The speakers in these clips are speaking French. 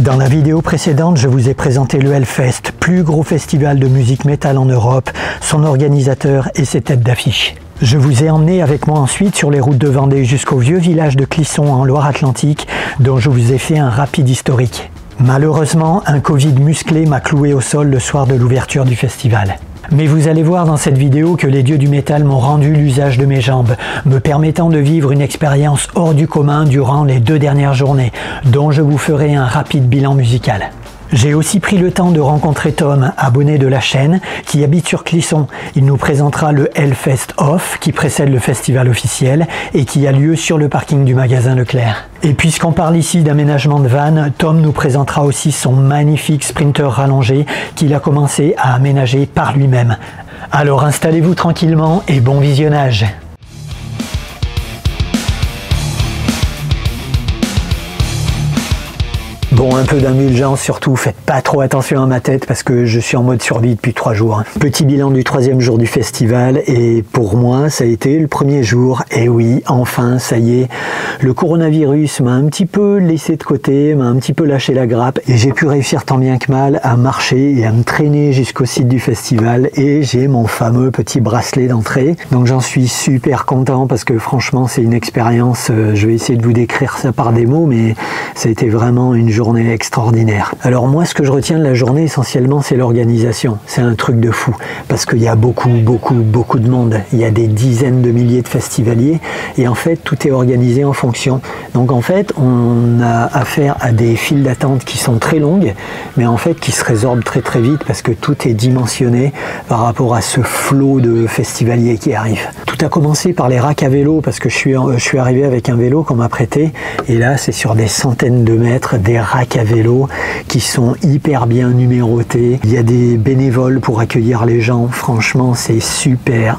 Dans la vidéo précédente, je vous ai présenté le Hellfest, plus gros festival de musique métal en Europe, son organisateur et ses têtes d'affiche. Je vous ai emmené avec moi ensuite sur les routes de Vendée jusqu'au vieux village de Clisson en Loire-Atlantique, dont je vous ai fait un rapide historique. Malheureusement, un Covid musclé m'a cloué au sol le soir de l'ouverture du festival. Mais vous allez voir dans cette vidéo que les dieux du métal m'ont rendu l'usage de mes jambes, me permettant de vivre une expérience hors du commun durant les 2 dernières journées, dont je vous ferai un rapide bilan musical. J'ai aussi pris le temps de rencontrer Tom, abonné de la chaîne, qui habite sur Clisson. Il nous présentera le Hellfest Off, qui précède le festival officiel et qui a lieu sur le parking du magasin Leclerc. Et puisqu'on parle ici d'aménagement de vannes, Tom nous présentera aussi son magnifique Sprinter rallongé qu'il a commencé à aménager par lui-même. Alors installez-vous tranquillement et bon visionnage! Bon, un peu d'indulgence surtout, faites pas trop attention à ma tête parce que je suis en mode survie depuis 3 jours. Petit bilan du 3e jour du festival et pour moi ça a été le premier jour. Et oui, enfin ça y est, le coronavirus m'a un petit peu laissé de côté, m'a un petit peu lâché la grappe et j'ai pu réussir tant bien que mal à marcher et à me traîner jusqu'au site du festival et j'ai mon fameux petit bracelet d'entrée. Donc j'en suis super content parce que franchement c'est une expérience, je vais essayer de vous décrire ça par des mots mais ça a été vraiment une journée extraordinaire. Alors moi ce que je retiens de la journée essentiellement c'est l'organisation. C'est un truc de fou parce qu'il y a beaucoup de monde. Il y a des dizaines de milliers de festivaliers et en fait tout est organisé en fonction. Donc en fait on a affaire à des files d'attente qui sont très longues mais en fait qui se résorbent très vite parce que tout est dimensionné par rapport à ce flot de festivaliers qui arrivent. Tout a commencé par les racks à vélo parce que je suis arrivé avec un vélo qu'on m'a prêté et là c'est sur des centaines de mètres des racks à vélo qui sont hyper bien numérotés. Il y a des bénévoles pour accueillir les gens. Franchement, c'est super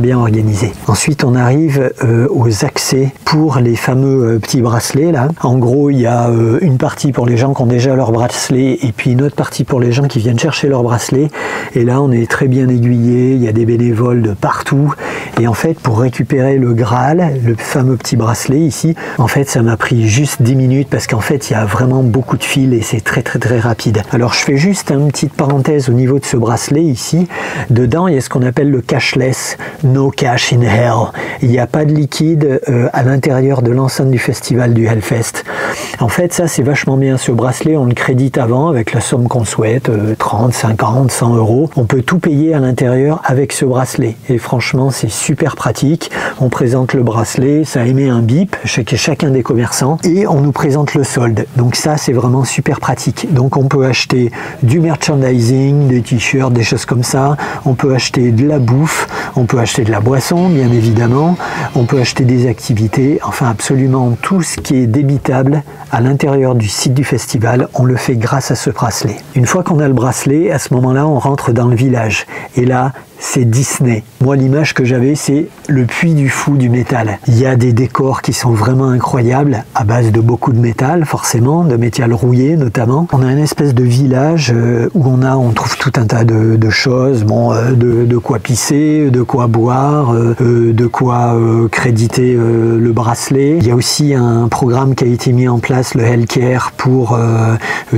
bien organisé. Ensuite, on arrive aux accès pour les fameux petits bracelets là. En gros, il y a une partie pour les gens qui ont déjà leur bracelet et puis une autre partie pour les gens qui viennent chercher leur bracelet. Et là, on est très bien aiguillé. Il y a des bénévoles de partout. Et en fait, pour récupérer le Graal, le fameux petit bracelet ici, en fait, ça m'a pris juste 10 minutes parce qu'en fait, il y a vraiment beaucoup de fils et c'est très rapide. Alors je fais juste une petite parenthèse au niveau de ce bracelet ici. Dedans il y a ce qu'on appelle le cashless, no cash in hell. Il n'y a pas de liquide à l'intérieur de l'enceinte du festival du Hellfest. En fait ça c'est vachement bien. Ce bracelet on le crédite avant avec la somme qu'on souhaite, 30, 50, 100 euros. On peut tout payer à l'intérieur avec ce bracelet et franchement c'est super pratique. On présente le bracelet, ça émet un bip chez chacun des commerçants et on nous présente le solde. Donc ça c'est vraiment super pratique. Donc on peut acheter du merchandising, des t-shirts, des choses comme ça. On peut acheter de la bouffe, on peut acheter de la boisson bien évidemment, on peut acheter des activités, enfin absolument tout ce qui est débitable à l'intérieur du site du festival, on le fait grâce à ce bracelet. Une fois qu'on a le bracelet, à ce moment-là on rentre dans le village et là c'est Disney. Moi, l'image que j'avais, c'est le puits du fou du métal. Il y a des décors qui sont vraiment incroyables, à base de beaucoup de métal, forcément, de métal rouillé notamment. On a une espèce de village où on trouve tout un tas de choses, bon, de quoi pisser, de quoi boire, de quoi créditer le bracelet. Il y a aussi un programme qui a été mis en place, le Hellcare, pour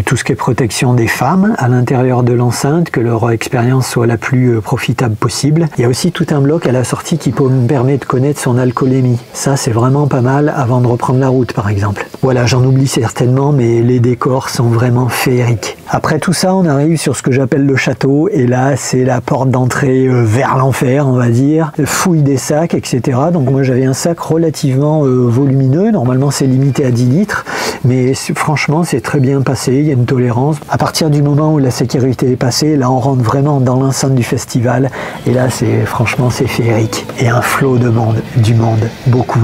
tout ce qui est protection des femmes à l'intérieur de l'enceinte, que leur expérience soit la plus profitable possible. Il y a aussi tout un bloc à la sortie qui me permet de connaître son alcoolémie. Ça, c'est vraiment pas mal avant de reprendre la route, par exemple. Voilà, j'en oublie certainement, mais les décors sont vraiment féeriques. Après tout ça, on arrive sur ce que j'appelle le château, et là, c'est la porte d'entrée vers l'enfer, on va dire. Fouille des sacs, etc. Donc moi, j'avais un sac relativement volumineux. Normalement, c'est limité à 10 litres, mais franchement, c'est très bien passé. Il y a une tolérance. À partir du moment où la sécurité est passée, là, on rentre vraiment dans l'enceinte du festival. Et là, franchement, c'est féerique. Et un flot de monde, du monde, beaucoup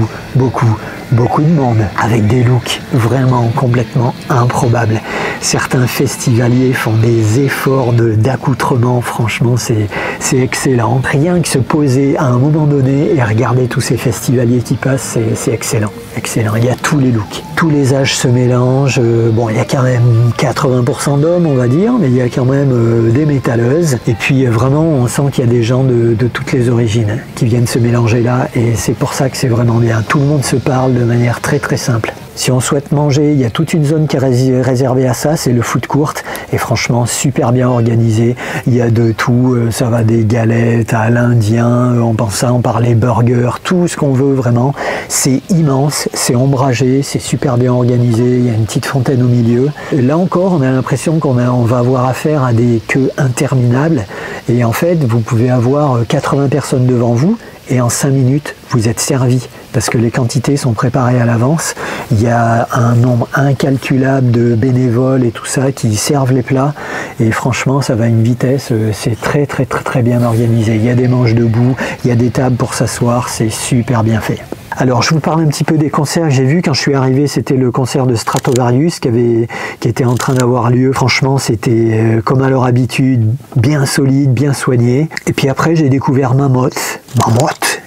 de monde, avec des looks vraiment complètement improbables. Certains festivaliers font des efforts d'accoutrement, franchement, c'est excellent. Rien que se poser à un moment donné et regarder tous ces festivaliers qui passent, c'est excellent. Excellent, il y a tous les looks. Tous les âges se mélangent. Bon, il y a quand même 80% d'hommes, on va dire, mais il y a quand même des métalleuses. Et puis vraiment, on sent qu'il y a des gens de toutes les origines qui viennent se mélanger là. Et c'est pour ça que c'est vraiment bien. Tout le monde se parle de manière très simple. Si on souhaite manger, il y a toute une zone qui est réservée à ça, c'est le food court, et franchement super bien organisé. Il y a de tout, ça va des galettes à l'indien, en passant par les burgers, tout ce qu'on veut vraiment. C'est immense, c'est ombragé, c'est super bien organisé, il y a une petite fontaine au milieu. Et là encore, on a l'impression qu'on va avoir affaire à des queues interminables, et en fait, vous pouvez avoir 80 personnes devant vous, et en 5 minutes, vous êtes servi parce que les quantités sont préparées à l'avance. Il y a un nombre incalculable de bénévoles et tout ça qui servent les plats et franchement, ça va à une vitesse, c'est très bien organisé. Il y a des manches debout, il y a des tables pour s'asseoir, c'est super bien fait. Alors, je vous parle un petit peu des concerts que j'ai vus. Quand je suis arrivé, c'était le concert de Stratovarius qui était en train d'avoir lieu. Franchement, c'était comme à leur habitude, bien solide, bien soigné. Et puis après, j'ai découvert Mammoth,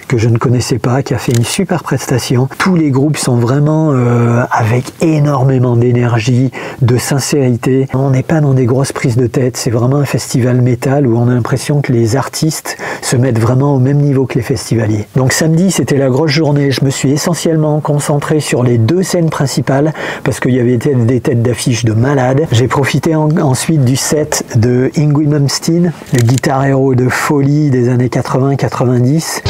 que je ne connaissais pas, qui a fait une super prestation. Tous les groupes sont vraiment avec énormément d'énergie, de sincérité. On n'est pas dans des grosses prises de tête, c'est vraiment un festival métal où on a l'impression que les artistes se mettent vraiment au même niveau que les festivaliers. Donc samedi, c'était la grosse journée. Je me suis essentiellement concentré sur les 2 scènes principales parce qu'il y avait des têtes d'affiche de malades. J'ai profité ensuite du set de Yngwie Malmsteen, le guitar héros de folie des années 80-90.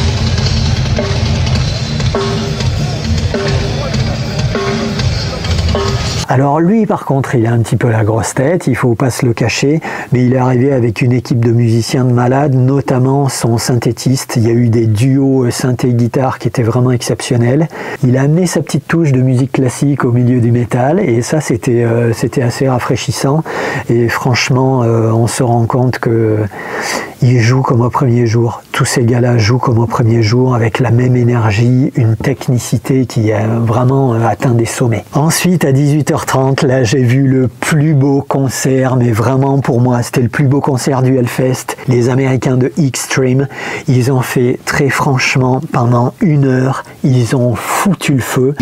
Alors lui, par contre, il a un petit peu la grosse tête, il faut pas se le cacher, mais il est arrivé avec une équipe de musiciens de malades, notamment son synthétiste. Il y a eu des duos synthé-guitare qui étaient vraiment exceptionnels. Il a amené sa petite touche de musique classique au milieu du métal, et ça, c'était assez rafraîchissant. Et franchement, on se rend compte que il joue comme au premier jour. Tous ces gars-là jouent comme au premier jour, avec la même énergie, une technicité qui a vraiment atteint des sommets. Ensuite, à 18h30, là, j'ai vu le plus beau concert, mais vraiment pour moi, c'était le plus beau concert du Hellfest. Les Américains de Extreme, ils ont fait très franchement, pendant 1 heure, ils ont foutu le feu.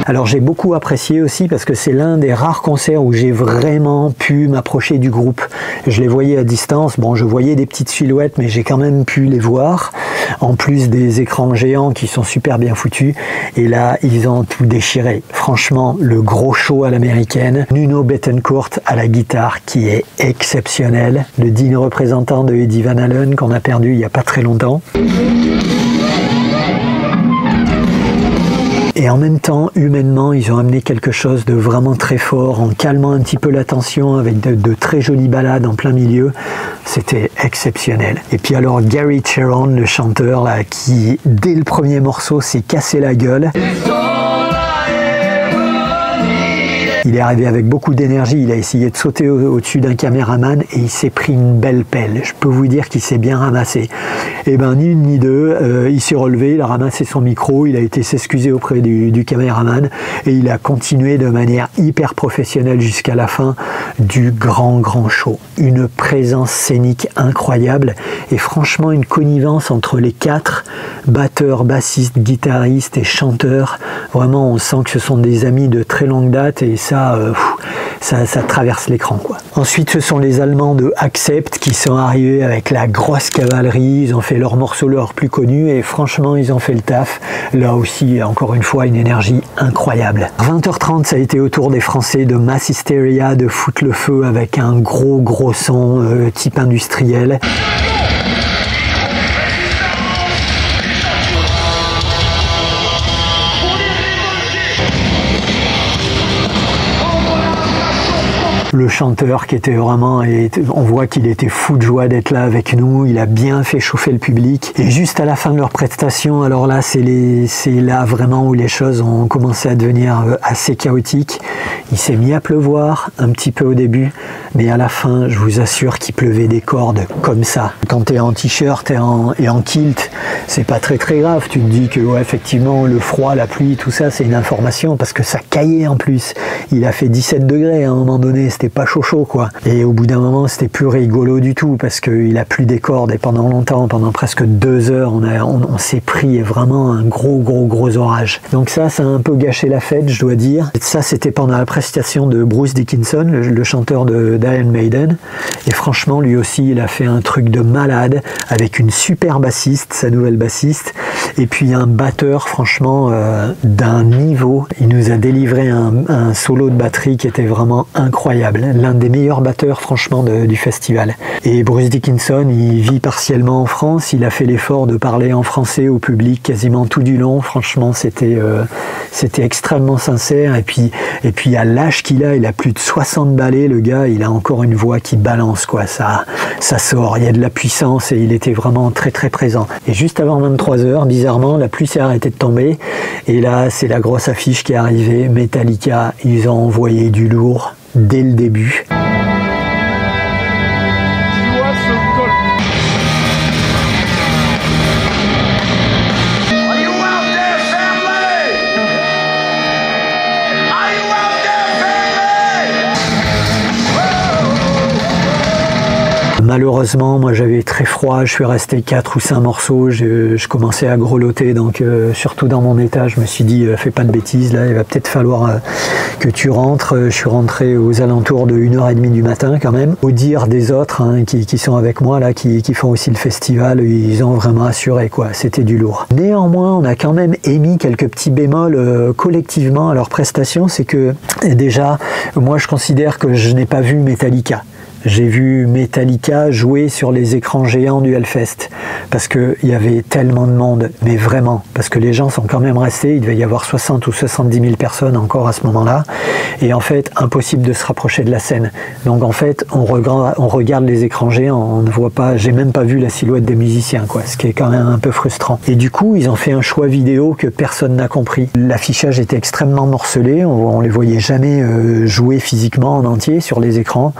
Alors j'ai beaucoup apprécié aussi parce que c'est l'un des rares concerts où j'ai vraiment pu m'approcher du groupe. Je les voyais à distance, bon je voyais des petites silhouettes mais j'ai quand même pu les voir, en plus des écrans géants qui sont super bien foutus, et là ils ont tout déchiré. Franchement, le gros show à l'américaine, Nuno Bettencourt à la guitare qui est exceptionnel, le digne représentant de Eddie Van Halen qu'on a perdu il n'y a pas très longtemps. Et en même temps, humainement, ils ont amené quelque chose de vraiment très fort, en calmant un petit peu la tension avec de très jolies ballades en plein milieu. C'était exceptionnel. Et puis alors, Gary Cherone, le chanteur, là, qui, dès le premier morceau, s'est cassé la gueule. Il est arrivé avec beaucoup d'énergie, il a essayé de sauter au-dessus d'un caméraman et il s'est pris une belle pelle. Je peux vous dire qu'il s'est bien ramassé. Et ben ni une ni deux, il s'est relevé, il a ramassé son micro, il a été s'excuser auprès du caméraman et il a continué de manière hyper professionnelle jusqu'à la fin du grand show. Une présence scénique incroyable et franchement une connivence entre les 4 batteurs, bassistes, guitaristes et chanteurs. Vraiment on sent que ce sont des amis de très longue date et ça traverse l'écran quoi. Ensuite ce sont les Allemands de Accept qui sont arrivés avec la grosse cavalerie, ils ont fait leurs morceaux leurs plus connus et franchement ils ont fait le taf. Là aussi encore une fois une énergie incroyable. 20h30 ça a été au tour des Français de Mass Hysteria de foutre le feu avec un gros son type industriel. Le chanteur qui était vraiment, on voit qu'il était fou de joie d'être là avec nous, il a bien fait chauffer le public. Et juste à la fin de leur prestation, alors là c'est là vraiment où les choses ont commencé à devenir assez chaotiques. Il s'est mis à pleuvoir un petit peu au début, mais à la fin je vous assure qu'il pleuvait des cordes comme ça. Quand tu es en t-shirt et en kilt, c'est pas très grave, tu te dis que ouais, effectivement le froid, la pluie, tout ça c'est une information parce que ça caillait en plus. Il a fait 17 degrés à un moment donné, c'était était pas chaud quoi. Et au bout d'un moment, c'était plus rigolo du tout parce qu'il a plu des cordes et pendant longtemps, pendant presque 2 heures, on s'est pris vraiment un gros orage. Donc ça a un peu gâché la fête, je dois dire. Et ça, c'était pendant la prestation de Bruce Dickinson, le chanteur d'Iron Maiden. Et franchement, lui aussi, il a fait un truc de malade avec une super bassiste, sa nouvelle bassiste, et puis un batteur, franchement, d'un niveau. Il nous a délivré un solo de batterie qui était vraiment incroyable. L'un des meilleurs batteurs, franchement, du festival. Et Bruce Dickinson, il vit partiellement en France. Il a fait l'effort de parler en français au public quasiment tout du long. Franchement, c'était extrêmement sincère. Et puis à l'âge qu'il a, il a plus de 60 ballets. Le gars, il a encore une voix qui balance, quoi. Ça sort. Il y a de la puissance et il était vraiment très présent. Et juste avant 23 h, bizarrement, la pluie s'est arrêtée de tomber. Et là, c'est la grosse affiche qui est arrivée. Metallica, ils ont envoyé du lourd dès le début. Malheureusement, moi j'avais très froid, je suis resté 4 ou 5 morceaux, je commençais à grelotter, donc surtout dans mon état, je me suis dit fais pas de bêtises, là il va peut-être falloir que tu rentres. Je suis rentré aux alentours de 1h30 du matin quand même. Au dire des autres qui sont avec moi, là, qui font aussi le festival, ils ont vraiment assuré, quoi, c'était du lourd. Néanmoins, on a quand même émis quelques petits bémols collectivement à leur prestation, c'est que déjà, moi je considère que je n'ai pas vu Metallica. J'ai vu Metallica jouer sur les écrans géants du Hellfest parce qu'il y avait tellement de monde, mais vraiment, parce que les gens sont quand même restés, il devait y avoir 60 ou 70 000 personnes encore à ce moment-là, et en fait, impossible de se rapprocher de la scène. Donc en fait, on regarde les écrans géants, on ne voit pas, j'ai même pas vu la silhouette des musiciens, quoi, ce qui est quand même un peu frustrant. Et du coup, ils ont fait un choix vidéo que personne n'a compris. L'affichage était extrêmement morcelé, on les voyait jamais jouer physiquement en entier sur les écrans,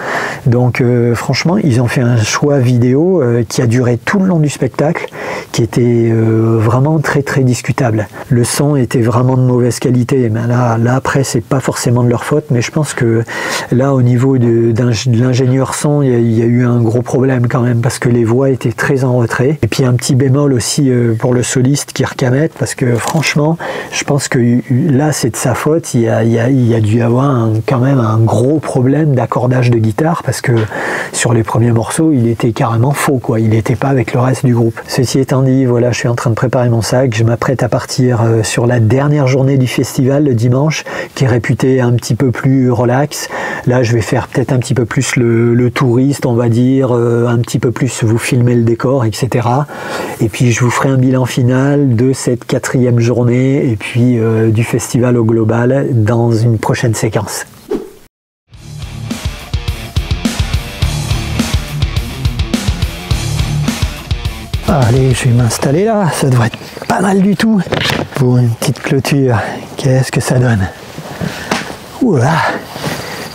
donc franchement, ils ont fait un choix vidéo qui a duré tout le long du spectacle, qui était vraiment très discutable. Le son était vraiment de mauvaise qualité. Mais là après, c'est pas forcément de leur faute, mais je pense que là, au niveau de l'ingénieur son, il y a eu un gros problème quand même, parce que les voix étaient très en retrait. Et puis un petit bémol aussi pour le soliste Kirk Hammett, parce que franchement, je pense que là, c'est de sa faute. Il y a dû y avoir quand même un gros problème d'accordage de guitare, parce que sur les premiers morceaux, il était carrément faux, quoi. Il n'était pas avec le reste du groupe. Ceci étant dit, voilà, je suis en train de préparer mon sac. Je m'apprête à partir sur la dernière journée du festival, le dimanche, qui est réputé un petit peu plus relax. Là, je vais faire peut-être un petit peu plus le touriste, on va dire, un petit peu plus vous filmer le décor, etc. Et puis, je vous ferai un bilan final de cette 4e journée et puis du festival au global dans une prochaine séquence. Allez, je vais m'installer là, ça devrait être pas mal du tout. Pour une petite clôture, qu'est-ce que ça donne? Oula,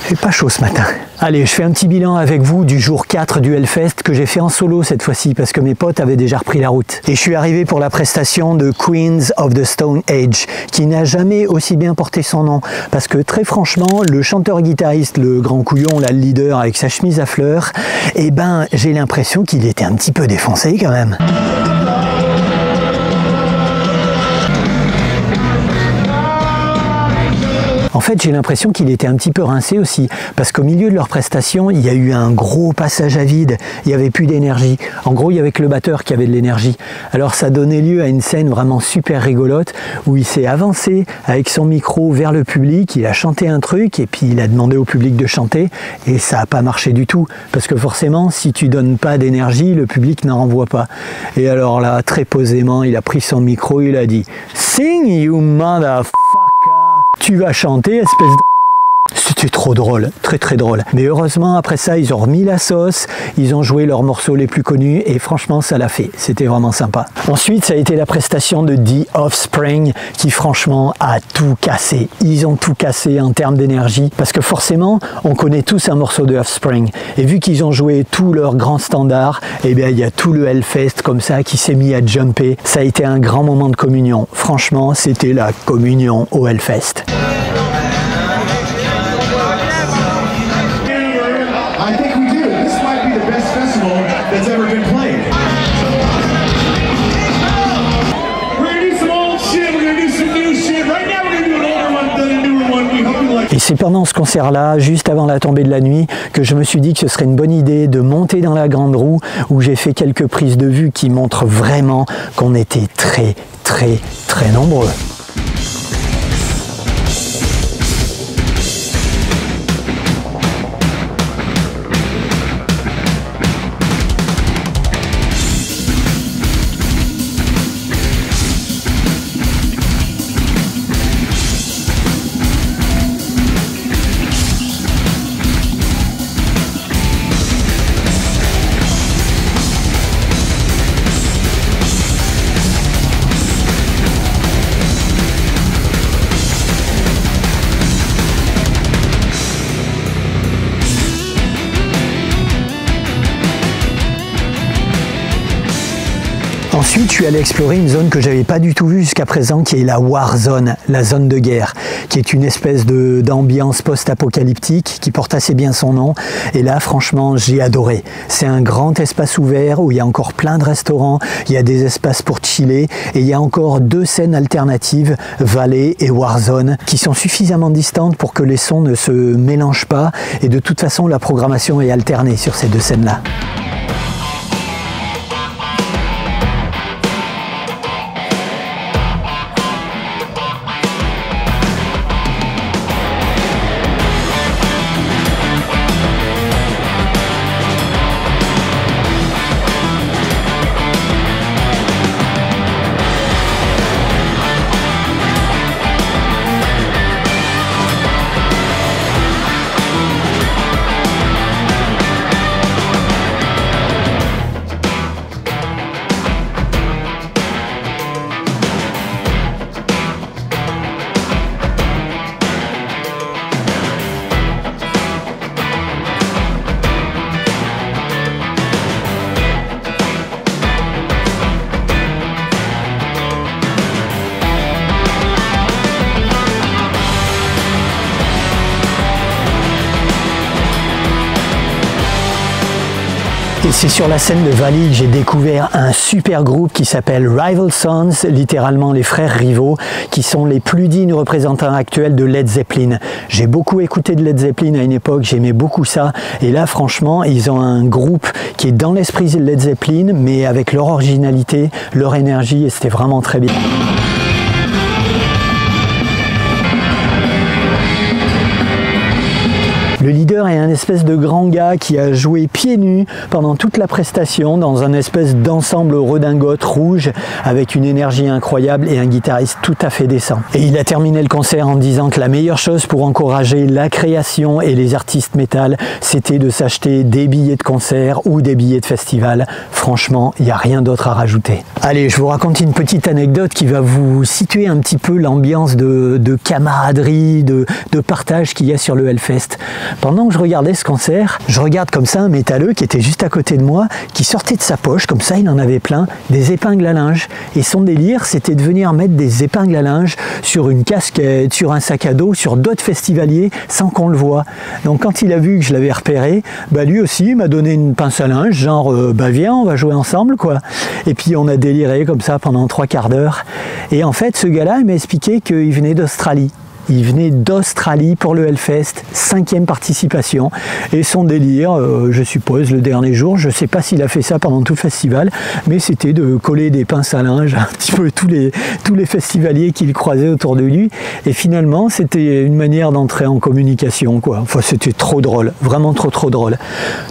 il fait pas chaud ce matin. Allez, je fais un petit bilan avec vous du jour 4 du Hellfest que j'ai fait en solo cette fois-ci parce que mes potes avaient déjà repris la route. Et je suis arrivé pour la prestation de Queens of the Stone Age, qui n'a jamais aussi bien porté son nom. Parce que très franchement, le chanteur-guitariste, le grand couillon, là, le leader avec sa chemise à fleurs, eh ben, j'ai l'impression qu'il était un petit peu défoncé quand même. En fait, j'ai l'impression qu'il était un petit peu rincé aussi, parce qu'au milieu de leur prestation, il y a eu un gros passage à vide, il n'y avait plus d'énergie. En gros, il y avait que le batteur qui avait de l'énergie. Alors ça donnait lieu à une scène vraiment super rigolote, où il s'est avancé avec son micro vers le public, il a chanté un truc, et puis il a demandé au public de chanter, et ça n'a pas marché du tout, parce que forcément, si tu donnes pas d'énergie, le public n'en renvoie pas. Et alors là, très posément, il a pris son micro, il a dit « Sing, you motherfucker !» Tu vas chanter, espèce de... C'était trop drôle, très drôle. Mais heureusement, après ça, ils ont remis la sauce, ils ont joué leurs morceaux les plus connus et franchement, ça l'a fait. C'était vraiment sympa. Ensuite, ça a été la prestation de The Offspring qui franchement a tout cassé. Ils ont tout cassé en termes d'énergie parce que forcément, on connaît tous un morceau de Offspring. Et vu qu'ils ont joué tous leurs grands standards, eh bien, il y a tout le Hellfest comme ça qui s'est mis à jumper. Ça a été un grand moment de communion. Franchement, c'était la communion au Hellfest. c'est pendant ce concert-là, juste avant la tombée de la nuit, que je me suis dit que ce serait une bonne idée de monter dans la grande roue, où j'ai fait quelques prises de vue qui montrent vraiment qu'on était très nombreux. Ensuite, je suis allé explorer une zone que je n'avais pas du tout vue jusqu'à présent, qui est la War Zone, la zone de guerre, qui est une espèce d'ambiance post-apocalyptique qui porte assez bien son nom. Et là, franchement, j'ai adoré. C'est un grand espace ouvert où il y a encore plein de restaurants, il y a des espaces pour chiller et il y a encore 2 scènes alternatives, Valley et War Zone, qui sont suffisamment distantes pour que les sons ne se mélangent pas. Et de toute façon, la programmation est alternée sur ces 2 scènes-là. Et c'est sur la scène de Valley que j'ai découvert un super groupe qui s'appelle Rival Sons, littéralement les frères rivaux, qui sont les plus dignes représentants actuels de Led Zeppelin. J'ai beaucoup écouté de Led Zeppelin à une époque, j'aimais beaucoup ça. Et là, franchement, ils ont un groupe qui est dans l'esprit de Led Zeppelin, mais avec leur originalité, leur énergie, et c'était vraiment très bien. Le leader est un espèce de grand gars qui a joué pieds nus pendant toute la prestation dans un espèce d'ensemble redingote rouge avec une énergie incroyable et un guitariste tout à fait décent. Et il a terminé le concert en disant que la meilleure chose pour encourager la création et les artistes métal, c'était de s'acheter des billets de concert ou des billets de festival. Franchement, il n'y a rien d'autre à rajouter. Allez, je vous raconte une petite anecdote qui va vous situer un petit peu l'ambiance de camaraderie, de partage qu'il y a sur le Hellfest. Pendant que je regardais ce concert, je regarde comme ça un métalleux qui était juste à côté de moi, qui sortait de sa poche, comme ça il en avait plein, des épingles à linge. Et son délire, c'était de venir mettre des épingles à linge sur une casquette, sur un sac à dos, sur d'autres festivaliers, sans qu'on le voie. Donc quand il a vu que je l'avais repéré, bah lui aussi il m'a donné une pince à linge, genre bah viens, on va jouer ensemble quoi. Et puis on a déliré comme ça pendant 3/4 d'heure. Et en fait ce gars-là, il m'a expliqué qu'il venait d'Australie. Il venait d'Australie pour le Hellfest, 5e participation. Et son délire, je suppose, le dernier jour, je ne sais pas s'il a fait ça pendant tout le festival, mais c'était de coller des pinces à linge un petit peu tous les festivaliers qu'il croisait autour de lui. Et finalement, c'était une manière d'entrer en communication, quoi. Enfin, c'était trop drôle, vraiment trop drôle.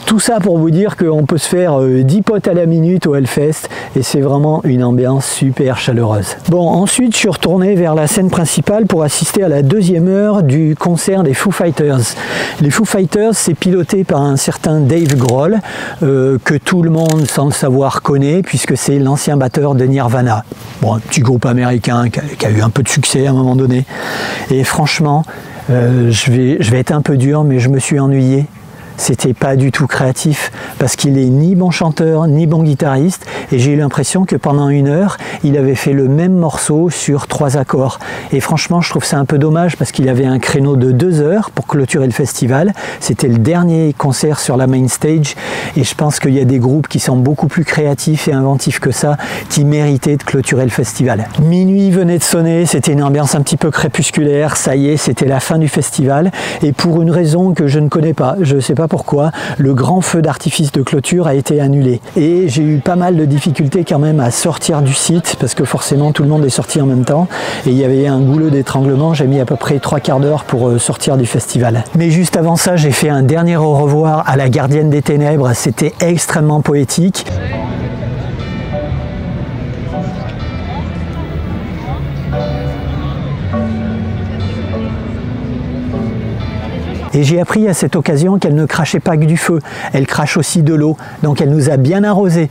Tout ça pour vous dire qu'on peut se faire 10 potes à la minute au Hellfest, et c'est vraiment une ambiance super chaleureuse. Bon, ensuite, je suis retourné vers la scène principale pour assister à la 2e heure du concert des Foo Fighters. Les Foo Fighters, c'est piloté par un certain Dave Grohl, que tout le monde, sans le savoir, connaît, puisque c'est l'ancien batteur de Nirvana. Bon, un petit groupe américain qui a eu un peu de succès à un moment donné. Et franchement, je vais être un peu dur, mais je me suis ennuyé. c'était pas du tout créatif parce qu'il est ni bon chanteur ni bon guitariste et j'ai eu l'impression que pendant 1 heure il avait fait le même morceau sur 3 accords et franchement je trouve ça un peu dommage parce qu'il avait un créneau de 2 heures pour clôturer le festival. C'était le dernier concert sur la main stage et je pense qu'il y a des groupes qui sont beaucoup plus créatifs et inventifs que ça qui méritaient de clôturer le festival. Minuit venait de sonner, c'était une ambiance un petit peu crépusculaire, ça y est, c'était la fin du festival et pour une raison que je ne connais pas, je ne sais pas pourquoi, le grand feu d'artifice de clôture a été annulé et j'ai eu pas mal de difficultés quand même à sortir du site parce que forcément tout le monde est sorti en même temps et il y avait un goulot d'étranglement, j'ai mis à peu près 3/4 d'heure pour sortir du festival. Mais juste avant ça, j'ai fait un dernier au revoir à la gardienne des ténèbres, c'était extrêmement poétique. Et j'ai appris à cette occasion qu'elle ne crachait pas que du feu, elle crache aussi de l'eau, donc elle nous a bien arrosés.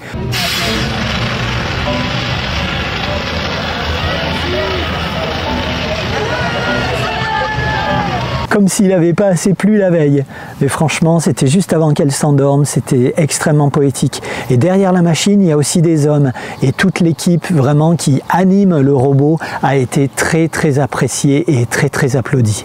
Comme s'il n'avait pas assez plu la veille. Mais franchement, c'était juste avant qu'elle s'endorme, c'était extrêmement poétique. Et derrière la machine, il y a aussi des hommes. Et toute l'équipe vraiment qui anime le robot a été très très appréciée et très très applaudie.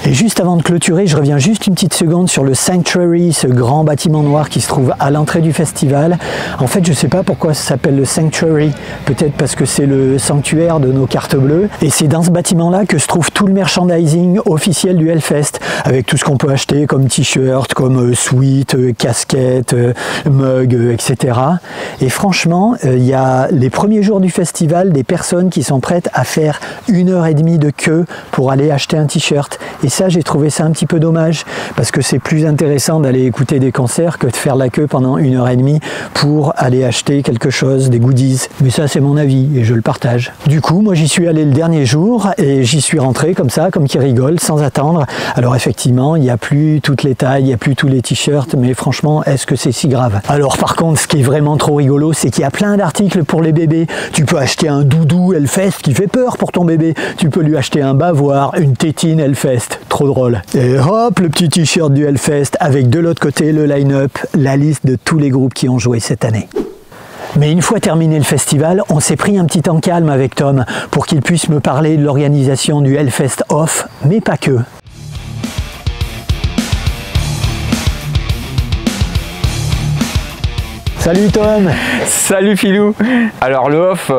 Et juste avant de clôturer, je reviens juste une petite seconde sur le Sanctuary, ce grand bâtiment noir qui se trouve à l'entrée du festival. En fait, je ne sais pas pourquoi ça s'appelle le Sanctuary, peut-être parce que c'est le sanctuaire de nos cartes bleues. Et c'est dans ce bâtiment-là que se trouve tout le merchandising officiel du Hellfest, avec tout ce qu'on peut acheter comme t-shirt, comme sweat, casquette, mug, etc. Et franchement, il y a les premiers jours du festival des personnes qui sont prêtes à faire 1h30 de queue pour aller acheter un t-shirt. Et ça, j'ai trouvé ça un petit peu dommage parce que c'est plus intéressant d'aller écouter des concerts que de faire la queue pendant 1h30 pour aller acheter quelque chose, des goodies. Mais ça, c'est mon avis et je le partage. Du coup, moi, j'y suis allé le dernier jour et j'y suis rentré comme ça, comme qui rigole, sans attendre. Alors effectivement, il n'y a plus toutes les tailles, il n'y a plus tous les t-shirts, mais franchement, est-ce que c'est si grave? Alors par contre, ce qui est vraiment trop rigolo, c'est qu'il y a plein d'articles pour les bébés. Tu peux acheter un doudou Hellfest qui fait peur pour ton bébé. Tu peux lui acheter un bavoir, une tétine Hellfest. Trop drôle. Et hop, le petit t-shirt du Hellfest avec de l'autre côté le line-up, la liste de tous les groupes qui ont joué cette année. Mais une fois terminé le festival, on s'est pris un petit temps calme avec Tom pour qu'il puisse me parler de l'organisation du Hellfest Off, mais pas que. Salut Tom. Salut Philou. Alors le Off,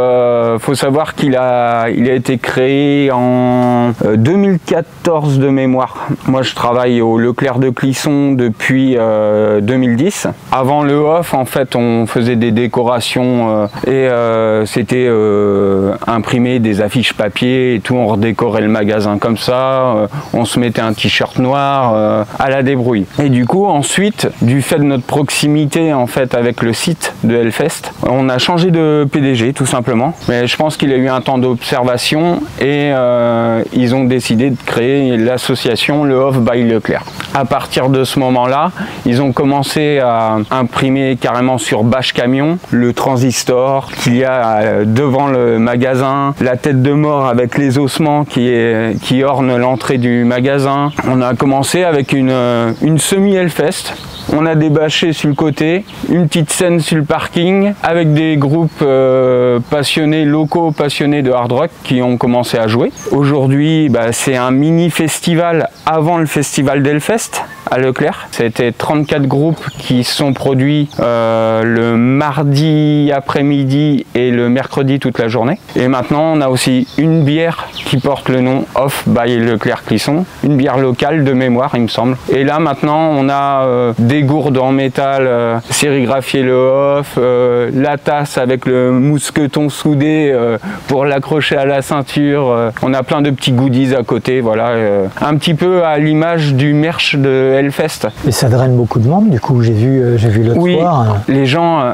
faut savoir qu'il a été créé en 2014 de mémoire. Moi je travaille au Leclerc de Clisson depuis 2010. Avant le Off, en fait, on faisait des décorations et c'était imprimer des affiches papier et tout. On redécorait le magasin comme ça. On se mettait un t-shirt noir à la débrouille. Et du coup, ensuite, du fait de notre proximité en fait avec le site de Hellfest, on a changé de PDG tout simplement, mais je pense qu'il y a eu un temps d'observation et ils ont décidé de créer l'association Le Off by Leclerc. À partir de ce moment-là, ils ont commencé à imprimer carrément sur bâche camion le transistor qu'il y a devant le magasin, la tête de mort avec les ossements qui ornent l'entrée du magasin. On a commencé avec une semi-Hellfest. On a des bâchés sur le côté, une petite scène sur le parking avec des groupes passionnés, locaux passionnés de hard rock qui ont commencé à jouer. Aujourd'hui, c'est un mini festival avant le festival d'Hellfest à Leclerc. C'était 34 groupes qui sont produits le mardi après-midi et le mercredi toute la journée. Et maintenant, on a aussi une bière qui porte le nom Off by Leclerc Clisson, une bière locale de mémoire, il me semble. Et là, maintenant, on a des gourdes en métal sérigraphiées le Off, la tasse avec le mousqueton soudé pour l'accrocher à la ceinture. On a plein de petits goodies à côté, voilà. Un petit peu à l'image du merch de Hellfest. Et ça draine beaucoup de monde, du coup, j'ai vu l'autre soir. Les gens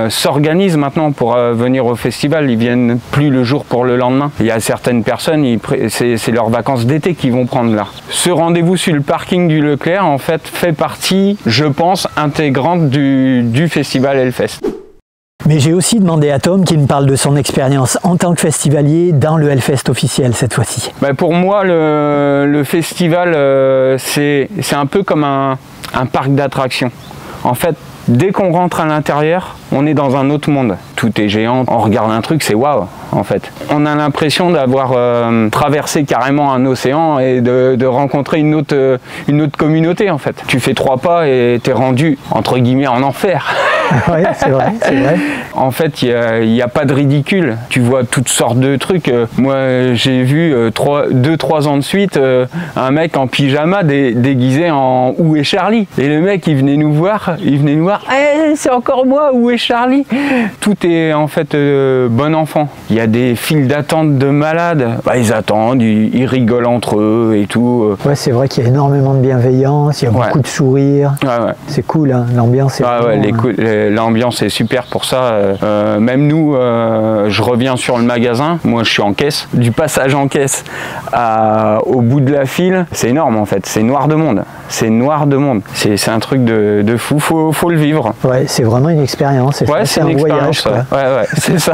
s'organisent maintenant pour venir au festival, ils viennent plus le jour pour le lendemain. Il y a certaines personnes, c'est leurs vacances d'été qu'ils vont prendre là. Ce rendez-vous sur le parking du Leclerc, en fait, fait partie, je pense, intégrante du festival Hellfest. Mais j'ai aussi demandé à Tom qu'il me parle de son expérience en tant que festivalier dans le Hellfest officiel cette fois-ci. Bah pour moi, le festival, c'est un peu comme un parc d'attractions. En fait, dès qu'on rentre à l'intérieur, on est dans un autre monde. Tout est géant, on regarde un truc, c'est waouh en fait. On a l'impression d'avoir traversé carrément un océan et de rencontrer une autre communauté en fait. Tu fais 3 pas et t'es rendu entre guillemets en enfer. Oui, c'est vrai, c'est vrai. En fait, il n'y a pas de ridicule. Tu vois toutes sortes de trucs. Moi, j'ai vu 2-3 ans de suite un mec en pyjama déguisé en Où est Charlie? Et le mec, il venait nous voir. Hey, c'est encore moi, où est Charlie? Tout est en fait bon enfant. Il y a des files d'attente de malades. Bah, ils attendent, ils rigolent entre eux et tout. Ouais, c'est vrai qu'il y a énormément de bienveillance, il y a beaucoup de sourires. Ouais. C'est cool, hein, l'ambiance est vraiment... L'ambiance est super pour ça. Même nous, je reviens sur le magasin. Moi, je suis en caisse. Du passage en caisse au bout de la file, c'est énorme en fait. C'est noir de monde. C'est noir de monde. C'est un truc de fou. Faut le vivre. Ouais, c'est vraiment une expérience. Ouais, c'est un voyage. Ouais, c'est ça.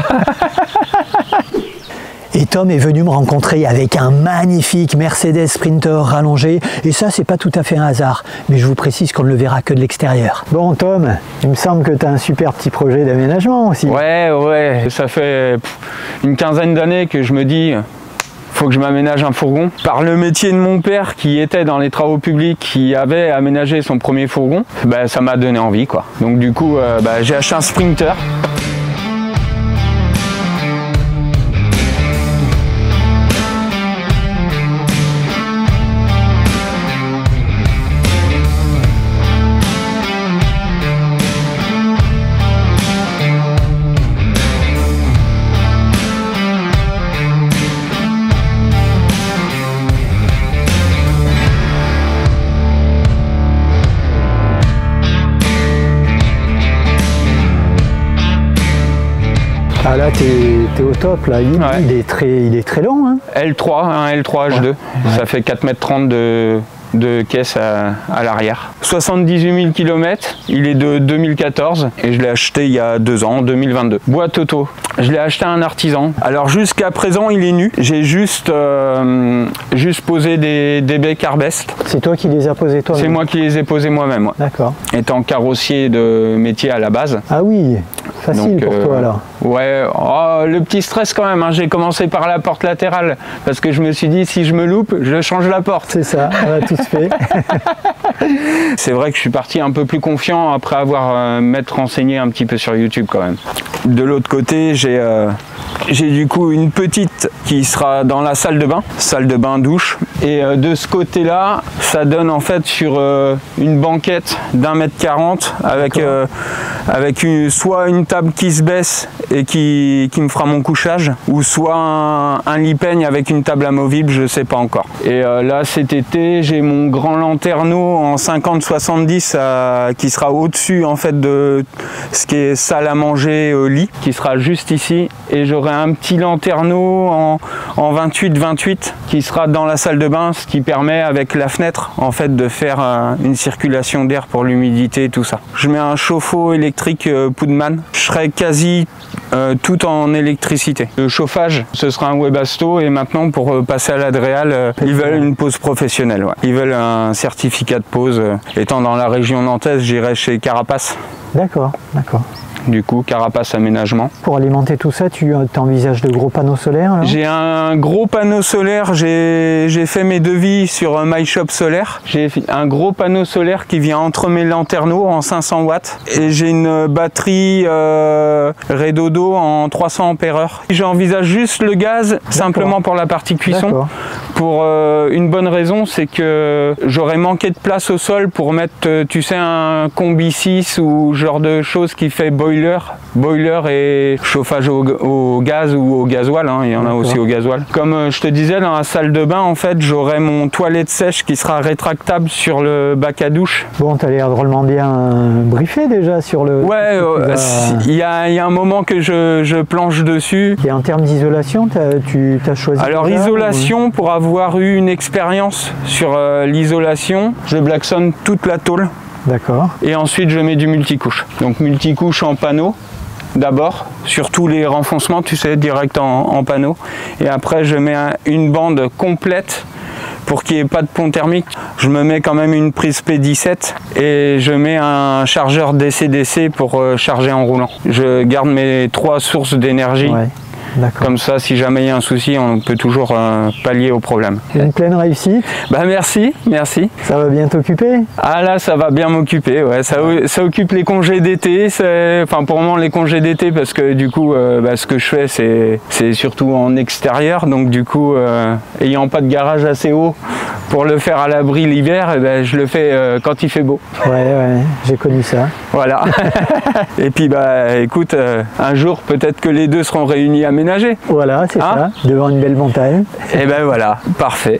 Et Tom est venu me rencontrer avec un magnifique Mercedes Sprinter rallongé. Et ça, c'est pas tout à fait un hasard. Mais je vous précise qu'on ne le verra que de l'extérieur. Bon, Tom, il me semble que tu as un super petit projet d'aménagement aussi. Ouais. Ça fait une quinzaine d'années que je me dis... faut que je m'aménage un fourgon. Par le métier de mon père qui était dans les travaux publics, qui avait aménagé son premier fourgon, bah, ça m'a donné envie quoi. Donc du coup, j'ai acheté un Sprinter. Ah là, t'es au top, là. Il est très long. Hein. L3, un L3 H2. Ouais. Ça fait 4,30 m de caisse à l'arrière. 78 000 km, il est de 2014 et je l'ai acheté il y a 2 ans, en 2022. Boîte auto, je l'ai acheté à un artisan. Alors jusqu'à présent il est nu, j'ai juste posé des baies Carbest. C'est toi qui les as posés toi-même? C'est moi qui les ai posés moi-même. Ouais. D'accord. Étant carrossier de métier à la base. Ah oui, facile. Donc, pour toi alors. Ouais, le petit stress quand même, hein. J'ai commencé par la porte latérale parce que je me suis dit si je me loupe, je change la porte. C'est ça, on a tous fait. C'est vrai que je suis parti un peu plus confiant après avoir m'être renseigné un petit peu sur YouTube quand même. De l'autre côté, j'ai du coup une petite qui sera dans la salle de bain douche. Et de ce côté-là, ça donne en fait sur une banquette d'1,40 m avec soit une table qui se baisse et qui me fera mon couchage, ou soit un lit peigne avec une table amovible, je sais pas encore. Et là cet été, j'ai mon grand lanterneau en 50-70 qui sera au-dessus en fait de ce qui est salle à manger lit, qui sera juste ici, et j'aurai un petit lanterneau en 28-28 qui sera dans la salle de bain, ce qui permet avec la fenêtre en fait de faire une circulation d'air pour l'humidité et tout ça. Je mets un chauffe-eau électrique Pudman, je serai quasi tout en électricité. Le chauffage, ce sera un Webasto, et maintenant pour passer à l'Adréal, ils veulent une pause professionnelle. Ouais. Ils veulent un certificat de pause. Étant dans la région nantaise, j'irai chez Carapace. D'accord, d'accord. Du coup, Carapace Aménagement. Pour alimenter tout ça, tu envisages de gros panneaux solaires? J'ai un gros panneau solaire, j'ai fait mes devis sur MyShop Solaire. J'ai un gros panneau solaire qui vient entre mes lanterneaux en 500 watts. Et j'ai une batterie Redodo en 300 Ah. J'envisage juste le gaz, simplement pour la partie cuisson. Pour une bonne raison, c'est que j'aurais manqué de place au sol pour mettre, tu sais, un combi 6 ou genre de choses qui fait boiler et chauffage au gaz ou au gasoil, hein, il y en a aussi au gasoil. Comme je te disais, dans la salle de bain, en fait, j'aurai mon toilette sèche qui sera rétractable sur le bac à douche. Bon, tu as l'air drôlement bien briefé déjà sur le... Ouais, il y a un moment que je planche dessus. Et en termes d'isolation, tu as choisi... Alors, isolation, pour avoir eu une expérience sur l'isolation, je blacksonne toute la tôle. D'accord. Et ensuite je mets du multicouche. Donc multicouche en panneau, d'abord, sur tous les renfoncements, tu sais, direct en panneau. Et après, je mets une bande complète pour qu'il n'y ait pas de pont thermique. Je me mets quand même une prise P17 et je mets un chargeur DC-DC pour charger en roulant. Je garde mes 3 sources d'énergie. Ouais. Comme ça, si jamais il y a un souci, on peut toujours pallier au problème. Une pleine réussite. Bah merci, merci. Ça va bien t'occuper? Ah là, ça va bien m'occuper, ouais. Ça occupe les congés d'été, enfin pour le moment les congés d'été, parce que du coup, ce que je fais, c'est surtout en extérieur, donc du coup, ayant pas de garage assez haut pour le faire à l'abri l'hiver, je le fais quand il fait beau. Ouais, j'ai connu ça. Voilà. Et puis écoute, un jour peut-être que les deux seront réunis à ménager. Voilà, c'est ça, devant une belle montagne. Et ben voilà, parfait.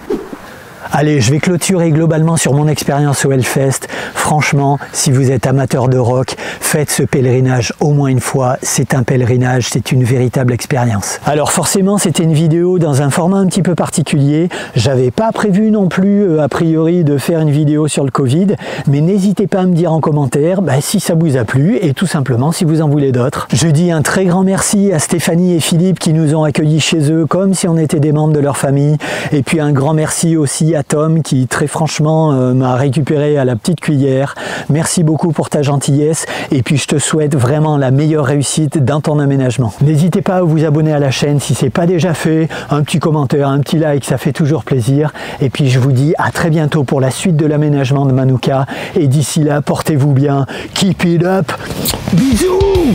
Allez, je vais clôturer globalement sur mon expérience au Hellfest. Franchement, si vous êtes amateur de rock, faites ce pèlerinage au moins une fois. C'est un pèlerinage, c'est une véritable expérience. Alors forcément, c'était une vidéo dans un format un petit peu particulier. J'avais pas prévu non plus, a priori, de faire une vidéo sur le Covid, mais n'hésitez pas à me dire en commentaire si ça vous a plu et tout simplement si vous en voulez d'autres. Je dis un très grand merci à Stéphanie et Philippe qui nous ont accueillis chez eux comme si on était des membres de leur famille. Et puis un grand merci aussi à Tom qui très franchement m'a récupéré à la petite cuillère. Merci beaucoup pour ta gentillesse et puis je te souhaite vraiment la meilleure réussite dans ton aménagement. N'hésitez pas à vous abonner à la chaîne si ce n'est pas déjà fait, un petit commentaire, un petit like, ça fait toujours plaisir. Et puis je vous dis à très bientôt pour la suite de l'aménagement de Manuka et d'ici là, portez-vous bien, keep it up, bisous.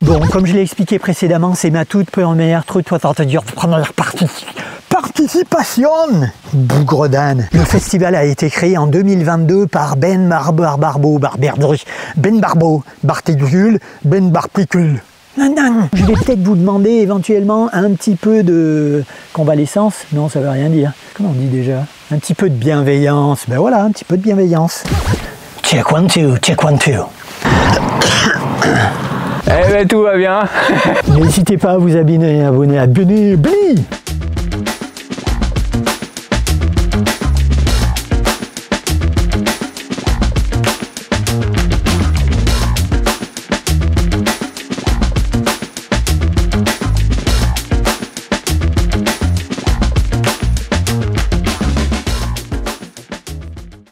Bon, comme je l'ai expliqué précédemment, c'est ma toute première participation. Bougre d'âne. Le festival a été créé en 2022 par Ben Barticule. Je vais peut-être vous demander éventuellement un petit peu de convalescence. Non, ça veut rien dire. Comment on dit déjà? Un petit peu de bienveillance. Ben voilà, un petit peu de bienveillance. Check 1, 2, check 1, 2. Eh ben tout va bien. N'hésitez pas à vous abonner à Bli.